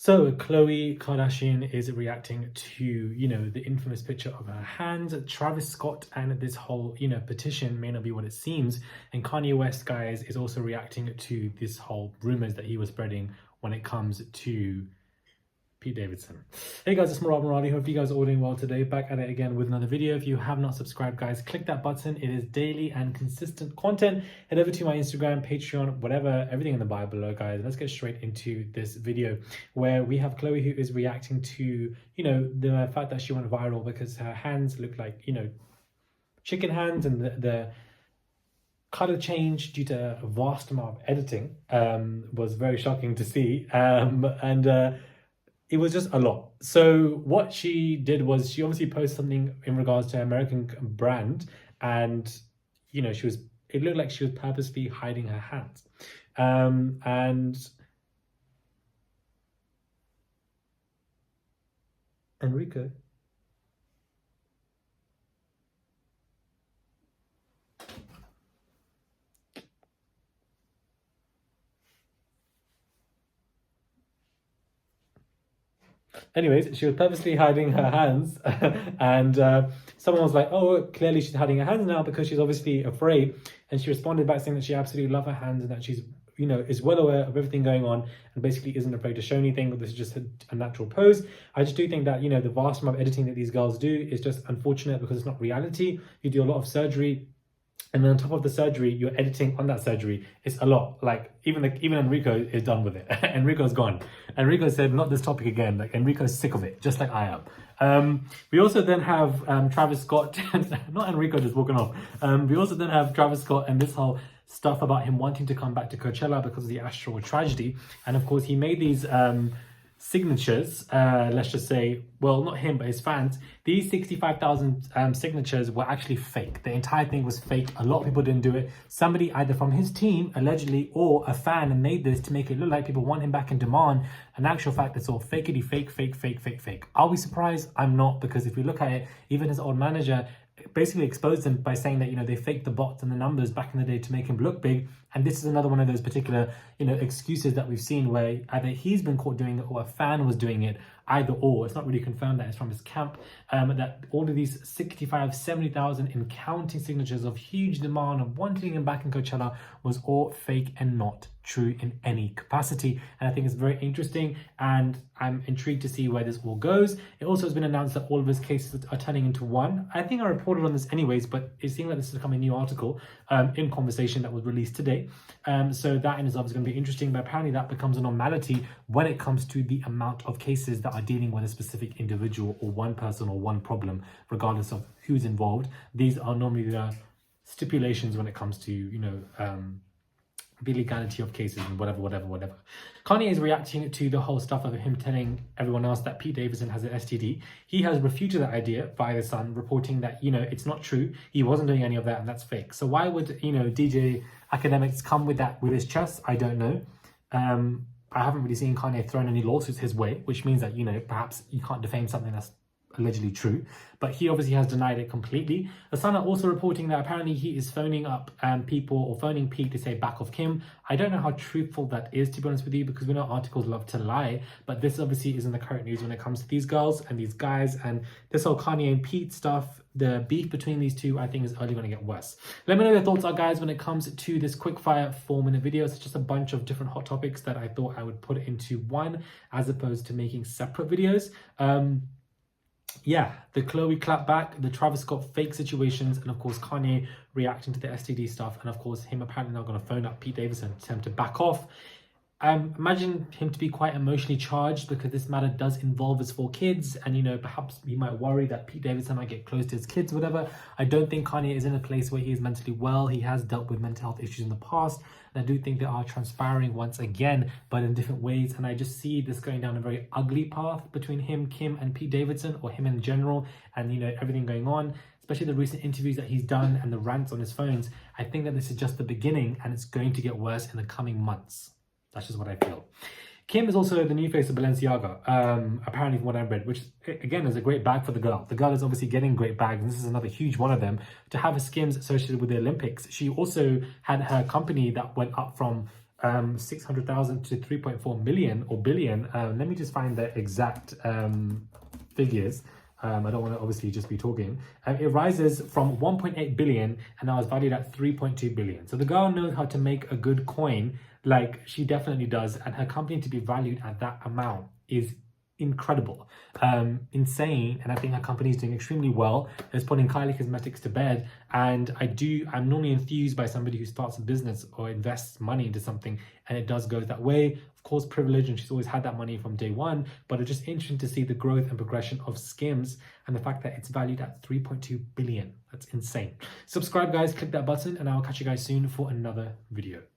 So Khloe Kardashian is reacting to, the infamous picture of her hands. Travis Scott and this whole, petition may not be what it seems. And Kanye West, guys, is also reacting to this whole rumors that he was spreading when it comes to Pete Davidson. Hey guys, it's Morali. Hope you guys are all doing well today. Back at it again with another video. If you have not subscribed, guys, click that button. It is daily and consistent content. Head over to my Instagram, Patreon, whatever, everything in the bio below, guys. Let's get straight into this video where we have Khloe, who is reacting to, the fact that she went viral because her hands look like, chicken hands, and the color change due to a vast amount of editing was very shocking to see. It was just a lot. So what she did was she obviously posted something in regards to an American brand, and it looked like she was purposely hiding her hands. And Enrico. Anyways, she was purposely hiding her hands and someone was like, oh, clearly she's hiding her hands now because she's obviously afraid. And she responded back saying that she absolutely loves her hands and that she's, is well aware of everything going on and basically isn't afraid to show anything. This is just a natural pose. I just do think that, the vast amount of editing that these girls do is just unfortunate because it's not reality. You do a lot of surgery, and then on top of the surgery, you're editing on that surgery. It's a lot. Like even Enrico is done with it. Enrico's gone. Enrico said, not this topic again. Like Enrico's sick of it, just like I am. We also then have Travis Scott, not Enrico just walking off. We also then have Travis Scott and this whole stuff about him wanting to come back to Coachella because of the Astro tragedy. And of course, he made these signatures, let's just say, well, not him, but his fans. These 65,000 signatures were actually fake. The entire thing was fake. A lot of people didn't do it. Somebody either from his team, allegedly, or a fan made this to make it look like people want him back in demand. In actual fact, it's all fakety fake. Are we surprised? I'm not, because if we look at it, even his old manager basically exposed him by saying that, they faked the bots and the numbers back in the day to make him look big. And this is another one of those particular, excuses that we've seen where either he's been caught doing it or a fan was doing it, either or. It's not really confirmed that it's from his camp, that all of these 65, 70,000 in counting signatures of huge demand of wanting him back in Coachella was all fake and not true in any capacity. And I think it's very interesting, and I'm intrigued to see where this all goes. It also has been announced that all of his cases are turning into one. I think I reported on this anyways, but it seems like this is becoming a new article in Conversation that was released today. So that in itself is going to be interesting, but apparently that becomes a normality when it comes to the amount of cases that are dealing with a specific individual or one person or one problem, regardless of who's involved. These are normally the stipulations when it comes to, the legality of cases and whatever. Kanye is reacting to the whole stuff of him telling everyone else that Pete Davidson has an STD. He has refuted that idea via The Sun, reporting that, it's not true. He wasn't doing any of that and that's fake. So why would, DJ academics come with that with his chest? I don't know. I haven't really seen Kanye thrown any lawsuits his way, which means that, perhaps you can't defame something that's allegedly true, but he obviously has denied it completely. The Sun are also reporting that apparently he is phoning up people or phoning Pete to say back off Kim. I don't know how truthful that is, to be honest with you, because we know articles love to lie, but this obviously is in the current news when it comes to these girls and these guys, and this whole Kanye and Pete stuff. The beef between these two, I think, is only going to get worse. Let me know your thoughts are, guys, when it comes to this quickfire 4-minute video. It's just a bunch of different hot topics that I thought I would put into one as opposed to making separate videos. Yeah, the Khloe clapback, the Travis Scott fake situations, and of course Kanye reacting to the STD stuff, and of course him apparently now going to phone up Pete Davidson to tell him to back off. Imagine him to be quite emotionally charged because this matter does involve his 4 kids, and perhaps he might worry that Pete Davidson might get close to his kids, whatever. I don't think Kanye is in a place where he is mentally well. He has dealt with mental health issues in the past, and I do think they are transpiring once again, but in different ways. And I just see this going down a very ugly path between him, Kim, and Pete Davidson, or him in general, and everything going on, especially the recent interviews that he's done and the rants on his phones. I think that this is just the beginning, and it's going to get worse in the coming months. That's just what I feel. Kim is also the new face of Balenciaga, apparently from what I've read, which again is a great bag for the girl. The girl is obviously getting great bags, and this is another huge one of them. To have her skims associated with the Olympics. She also had her company that went up from 600,000 to 3.4 million or billion. Let me just find the exact figures. I don't want to obviously just be talking. It rises from 1.8 billion and now is valued at 3.2 billion. So the girl knows how to make a good coin, like she definitely does, and her company to be valued at that amount is incredible, insane. And I think her company is doing extremely well. It's putting Kylie Cosmetics to bed. And I'm normally enthused by somebody who starts a business or invests money into something and it does go that way. Of course, privilege, and she's always had that money from day one, but it's just interesting to see the growth and progression of Skims and the fact that it's valued at 3.2 billion. That's insane. Subscribe, guys, click that button, and I'll catch you guys soon for another video.